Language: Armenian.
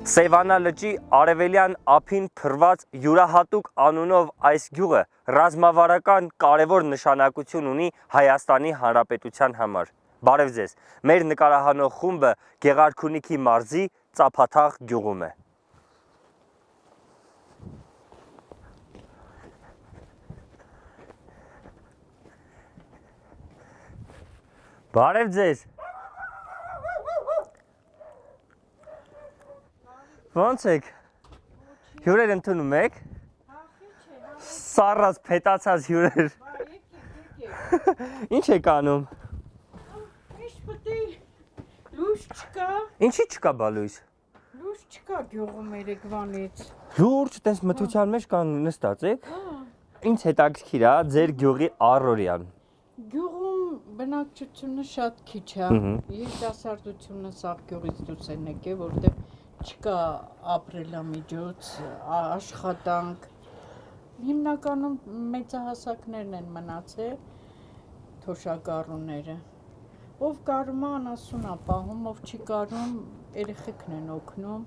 Սևանա լճի արևելյան ափին փռված յուրահատուկ անունով այս գյուղը ռազմավարական կարևոր նշանակություն ունի Հայաստանի Հանրապետության համար։ Բարև ձեզ, մեր նկարահանող խումբը Գեղարքունիքի մարզի Ծափաթաղ գյուղում է։ Բարև ձեզ։ Ոնց եք։ Հյուրեր ընդունում եք։ Սառած փետացած հյուրեր։ Ինչ եք անում։ Ինչ պետք է լույս չկա։ Ինչի չկա բա լույս։ Լույս չկա գյուղում երեկվանից։ Լուրջ, տես մթության մեջ կան նստած եք։ Ինչ հետաքրքիր է ձեր գյուղի առօրյան։ Գյուղում բնակչությունը շատ քիչ է։ Երիտասարդությունը սաղ գյուղից դուրս են եկել, որտեղ չկա ապրելամիջոց, աշխատանք։ Հիմնականում մեծահասակներն են մնացել, թոշակառուները։ Ով կարում է անասուն է պահում, ով չի կարում երեխեքն են օգնում։